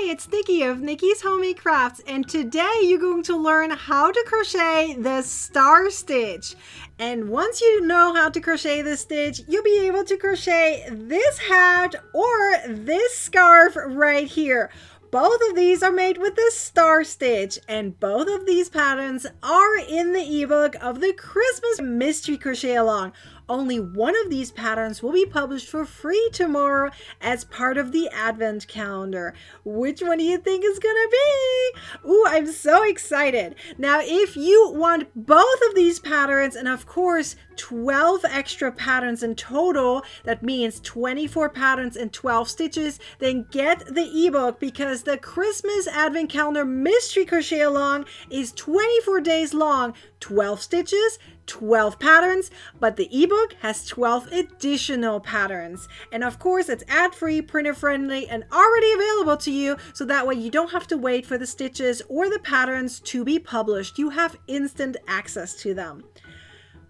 it's Nikki of Nikki's Homemade Crafts, and today you're going to learn how to crochet the star stitch. And once you know how to crochet this stitch, you'll be able to crochet this hat or this scarf right here. Both of these are made with the star stitch, and both of these patterns are in the ebook of the Christmas Mystery Crochet Along. Only one of these patterns will be published for free tomorrow as part of the Advent Calendar. Which one do you think is gonna be? Ooh, I'm so excited. Now, if you want both of these patterns, and of course, 12 extra patterns in total, that means 24 patterns and 12 stitches, then get the ebook, because the Christmas Advent Calendar Mystery Crochet Along is 24 days long, 12 stitches, 12 patterns, but the ebook has 12 additional patterns. And of course, it's ad-free, printer-friendly, and already available to you, so that way you don't have to wait for the stitches or the patterns to be published. You have instant access to them.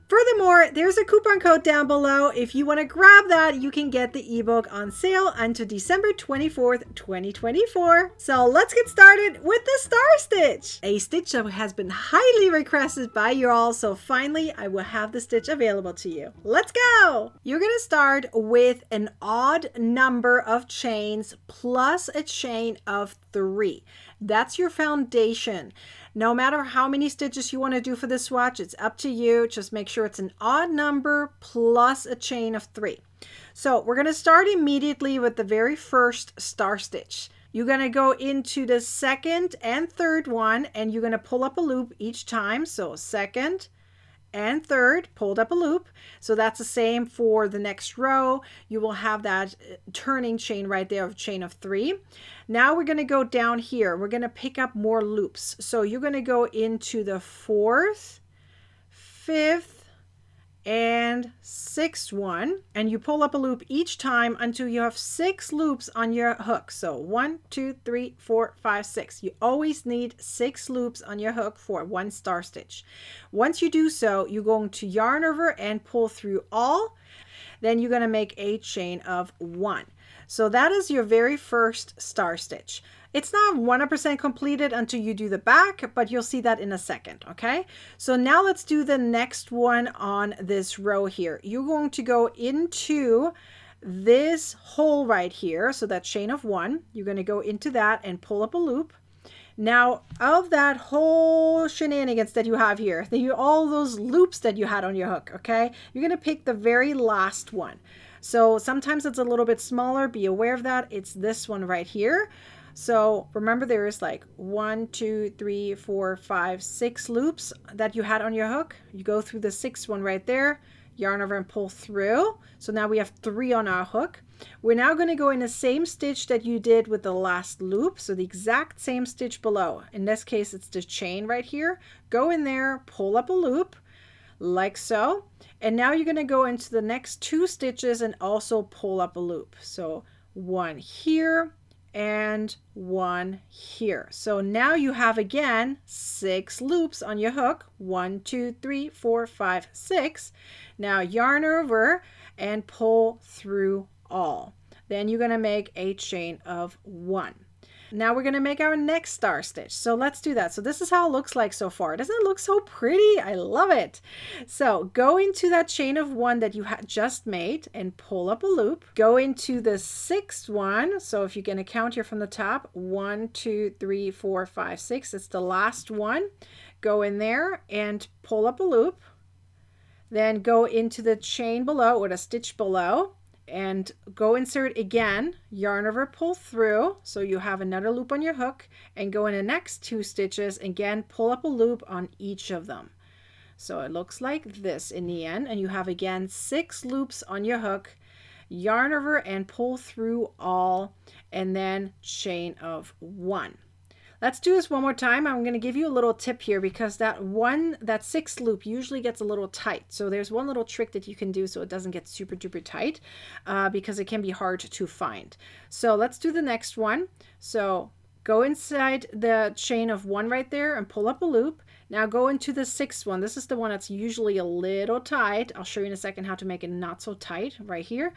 Furthermore, there's a coupon code down below. If you want to grab that, you can get the ebook on sale until December 24th, 2024. So let's get started with the star stitch. A stitch that has been highly requested by you all, so finally I will have the stitch available to you. Let's go! You're going to start with an odd number of chains plus a chain of 3. That's your foundation. No matter how many stitches you want to do for this swatch, it's up to you. Just make sure it's an odd number plus a chain of 3. So we're going to start immediately with the very first star stitch. You're going to go into the second and third one, and you're going to pull up a loop each time. So second and third, pulled up a loop. So that's the same for the next row. You will have that turning chain right there of chain of 3. Now we're going to go down here. We're going to pick up more loops. So you're going to go into the 4th, 5th, and 6th one, and you pull up a loop each time until you have 6 loops on your hook. So 1, 2, 3, 4, 5, 6. You always need 6 loops on your hook for one star stitch. Once you do so, you're going to yarn over and pull through all. Then you're going to make a chain of 1. So that is your very first star stitch. It's not 100% completed until you do the back, but you'll see that in a second, okay? So now let's do the next one on this row here. You're going to go into this hole right here, so that chain of 1. You're going to go into that and pull up a loop. Now, of that whole shenanigans that you have here, all those loops that you had on your hook, okay? You're going to pick the very last one. So sometimes it's a little bit smaller. Be aware of that. It's this one right here. So remember, there's like 1, 2, 3, 4, 5, 6 loops that you had on your hook. You go through the 6th one right there, yarn over and pull through. So now we have 3 on our hook. We're now going to go in the same stitch that you did with the last loop. So the exact same stitch below. In this case, it's the chain right here. Go in there, pull up a loop like so. And now you're going to go into the next 2 stitches and also pull up a loop. So 1 here and 1 here. So now you have again 6 loops on your hook. 1, 2, 3, 4, 5, 6. Now yarn over and pull through all. Then you're going to make a chain of 1. Now we're going to make our next star stitch. So let's do that. So this is how it looks like so far. Doesn't it look so pretty? I love it. So go into that chain of 1 that you had just made and pull up a loop. Go into the 6th one. So if you're going to count here from the top, 1, 2, 3, 4, 5, 6. It's the last one. Go in there and pull up a loop. Then go into the chain below or the stitch below. And go insert again, yarn over, pull through, so you have another loop on your hook, and go in the next 2 stitches, again pull up a loop on each of them. So it looks like this in the end, and you have again 6 loops on your hook, yarn over and pull through all, and then chain of 1. Let's do this one more time. I'm going to give you a little tip here, because that 6th loop usually gets a little tight. So there's one little trick that you can do so it doesn't get super duper tight, because it can be hard to find. So let's do the next one. So go inside the chain of 1 right there and pull up a loop. Now go into the 6th one. This is the one that's usually a little tight. I'll show you in a second how to make it not so tight right here.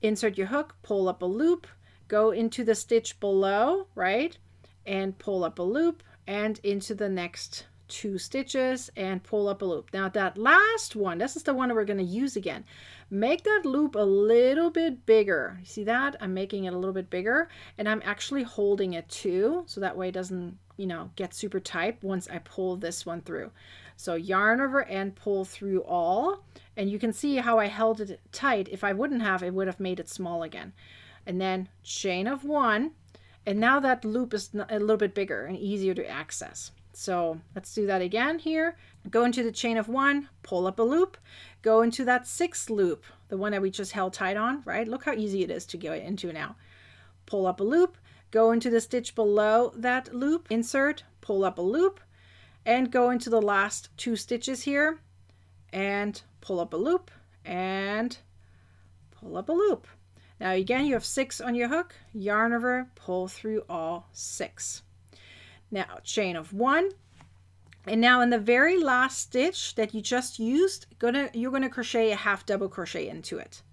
Insert your hook, pull up a loop, go into the stitch below, right, and pull up a loop, and into the next 2 stitches and pull up a loop. Now that last one, this is the one that we're going to use again. Make that loop a little bit bigger. You see that? I'm making it a little bit bigger, and I'm actually holding it too, so that way it doesn't, you know, get super tight once I pull this one through. So yarn over and pull through all, and you can see how I held it tight. If I wouldn't have, it would have made it small again. And then chain of 1, and now that loop is a little bit bigger and easier to access. So let's do that again here. Go into the chain of 1, pull up a loop, go into that 6th loop, the one that we just held tight on, right? Look how easy it is to go into now. Pull up a loop, go into the stitch below that loop, insert, pull up a loop, and go into the last 2 stitches here, and pull up a loop, and pull up a loop. Now again, you have 6 on your hook, yarn over, pull through all 6. Now chain of 1, and now in the very last stitch that you just used, you're gonna crochet a half double crochet into it.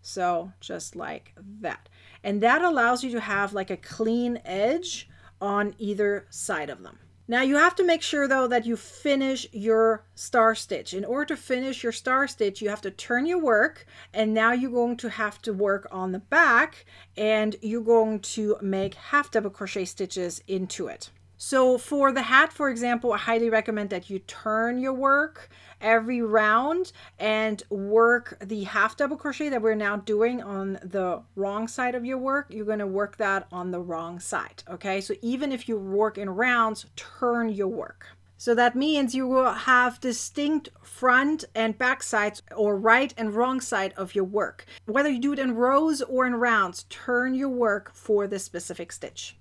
So just like that. And that allows you to have like a clean edge on either side of them. Now you have to make sure though that you finish your star stitch. In order to finish your star stitch, you have to turn your work, and now you're going to have to work on the back, and you're going to make half double crochet stitches into it. So for the hat, for example, I highly recommend that you turn your work every round and work the half double crochet that we're now doing on the wrong side of your work. You're going to work that on the wrong side. Okay, so even if you work in rounds, turn your work. So that means you will have distinct front and back sides, or right and wrong side of your work. Whether you do it in rows or in rounds, turn your work for this specific stitch.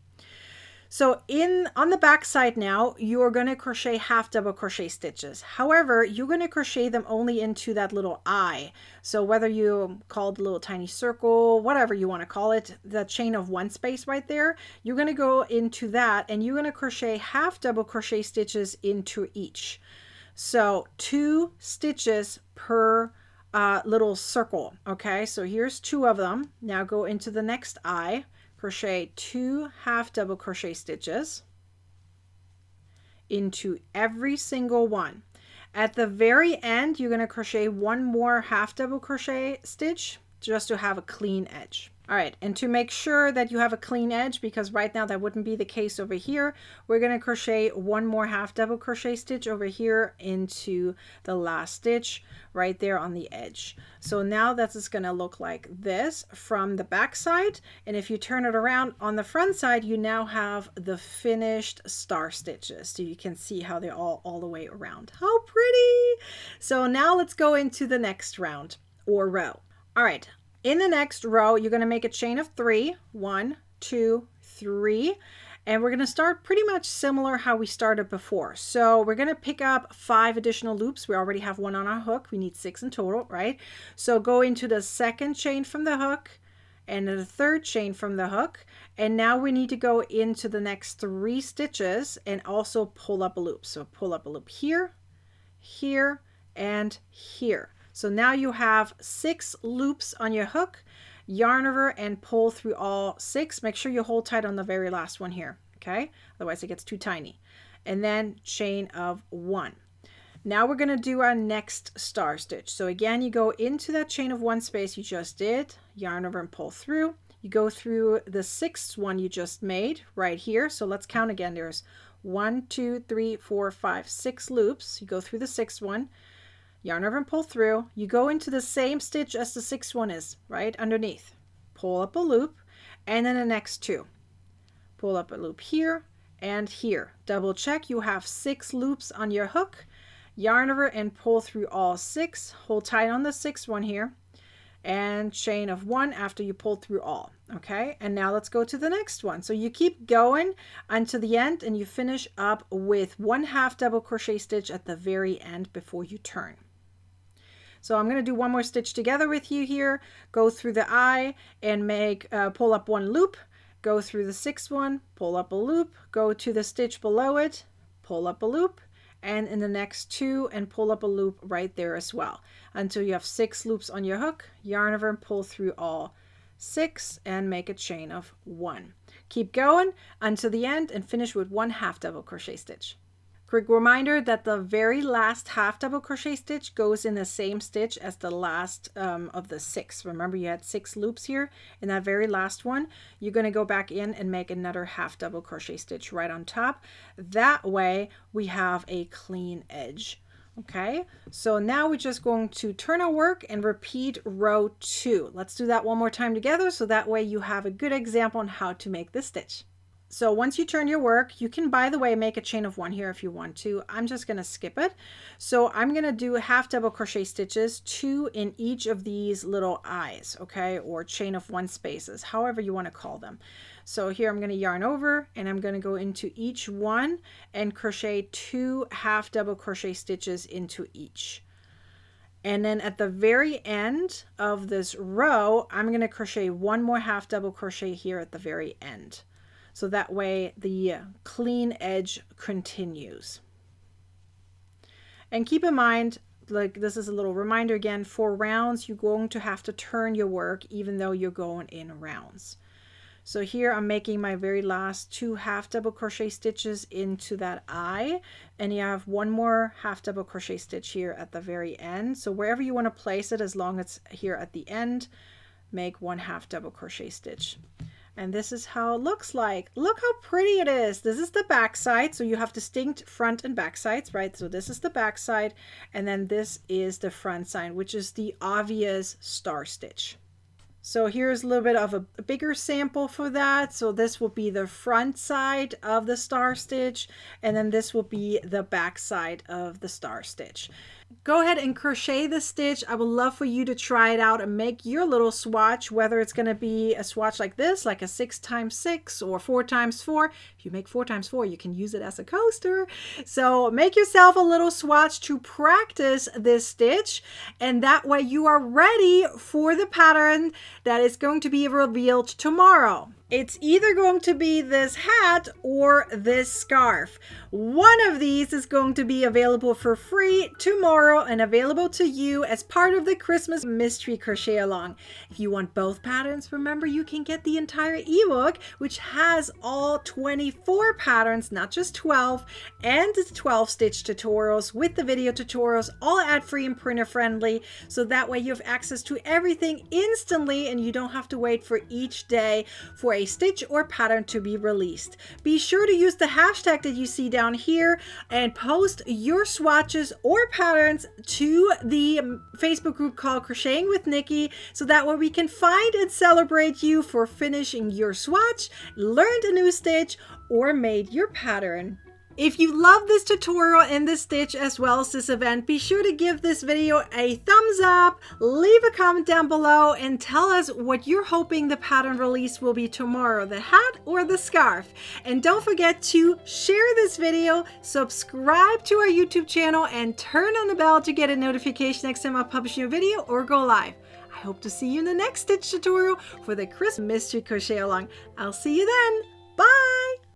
So on the back side now, you're going to crochet half double crochet stitches. However, you're going to crochet them only into that little eye. So whether you call it a little tiny circle, whatever you want to call it, the chain of 1 space right there, you're going to go into that, and you're going to crochet half double crochet stitches into each. So 2 stitches per little circle. Okay, so here's 2 of them. Now go into the next eye. Crochet 2 half double crochet stitches into every single one. At the very end, you're going to crochet 1 more half double crochet stitch just to have a clean edge. All right, and to make sure that you have a clean edge, because right now that wouldn't be the case over here, we're going to crochet 1 more half double crochet stitch over here into the last stitch right there on the edge. So now that's just going to look like this from the back side, and if you turn it around on the front side, you now have the finished star stitches. So you can see how they're all the way around. How pretty! So now let's go into the next round or row. All right. In the next row, you're going to make a chain of 3. 1, 2, 3. And we're going to start pretty much similar how we started before. So we're going to pick up 5 additional loops. We already have 1 on our hook. We need 6 in total, right? So go into the 2nd chain from the hook and the 3rd chain from the hook. And now we need to go into the next 3 stitches and also pull up a loop. So pull up a loop here, here, and here. So now you have 6 loops on your hook, yarn over and pull through all 6. Make sure you hold tight on the very last one here, okay? Otherwise it gets too tiny. And then chain of 1. Now we're going to do our next star stitch. So again, you go into that chain of 1 space you just did, yarn over and pull through. You go through the 6th one you just made right here. So let's count again. There's 1, 2, 3, 4, 5, 6 loops. You go through the 6th one. Yarn over and pull through. You go into the same stitch as the 6th one is, right underneath. Pull up a loop, and then the next 2. Pull up a loop here and here. Double check you have 6 loops on your hook. Yarn over and pull through all 6. Hold tight on the 6th one here, and chain of 1 after you pull through all. Okay, and now let's go to the next one. So you keep going until the end, and you finish up with 1 half double crochet stitch at the very end before you turn. So I'm going to do 1 more stitch together with you here. Go through the eye and make pull up 1 loop. Go through the 6th one, pull up a loop. Go to the stitch below it, pull up a loop, and in the next 2 and pull up a loop right there as well until you have 6 loops on your hook. Yarn over and pull through all 6, and make a chain of 1. Keep going until the end and finish with 1 half double crochet stitch. Quick reminder that the very last half double crochet stitch goes in the same stitch as the last of the 6. Remember, you had 6 loops here. In that very last one, you're going to go back in and make another half double crochet stitch right on top. That way we have a clean edge. Okay, so now we're just going to turn our work and repeat row 2. Let's do that one more time together, so that way you have a good example on how to make this stitch. So once you turn your work, you can, by the way, make a chain of 1 here if you want to. I'm just going to skip it. So I'm going to do half double crochet stitches, 2 in each of these little eyes, okay, or chain of 1 spaces, however you want to call them. So here I'm going to yarn over and I'm going to go into each one and crochet 2 half double crochet stitches into each. And then at the very end of this row, I'm going to crochet 1 more half double crochet here at the very end. So that way the clean edge continues. And keep in mind, like this is a little reminder again, for rounds, you're going to have to turn your work even though you're going in rounds. So here I'm making my very last 2 half double crochet stitches into that eye, and you have 1 more half double crochet stitch here at the very end. So wherever you want to place it, as long as it's here at the end, make 1 half double crochet stitch. And this is how it looks like. Look how pretty it is. This is the back side. So you have distinct front and back sides, right? So this is the back side, and then this is the front side, which is the obvious star stitch. So here's a little bit of a bigger sample for that. So this will be the front side of the star stitch, and then this will be the back side of the star stitch. Go ahead and crochet the stitch. I would love for you to try it out and make your little swatch, whether it's going to be a swatch like this, like a 6x6 or 4x4. If you make 4x4, you can use it as a coaster. So make yourself a little swatch to practice this stitch, and that way you are ready for the pattern that is going to be revealed tomorrow. It's either going to be this hat or this scarf. One of these is going to be available for free tomorrow and available to you as part of the Christmas Mystery Crochet Along. If you want both patterns, remember you can get the entire ebook, which has all 24 patterns, not just 12, and the 12 stitch tutorials with the video tutorials, all ad-free and printer friendly. So that way you have access to everything instantly and you don't have to wait for each day for a stitch or pattern to be released. Be sure to use the hashtag that you see down here and post your swatches or patterns to the Facebook group called Crocheting with Nikki, so that way we can find and celebrate you for finishing your swatch, learned a new stitch, or made your pattern. If you love this tutorial and this stitch as well as this event, be sure to give this video a thumbs up, leave a comment down below, and tell us what you're hoping the pattern release will be tomorrow, the hat or the scarf. And don't forget to share this video, subscribe to our YouTube channel, and turn on the bell to get a notification next time I publish a new video or go live. I hope to see you in the next stitch tutorial for the Christmas Mystery Crochet Along. I'll see you then. Bye!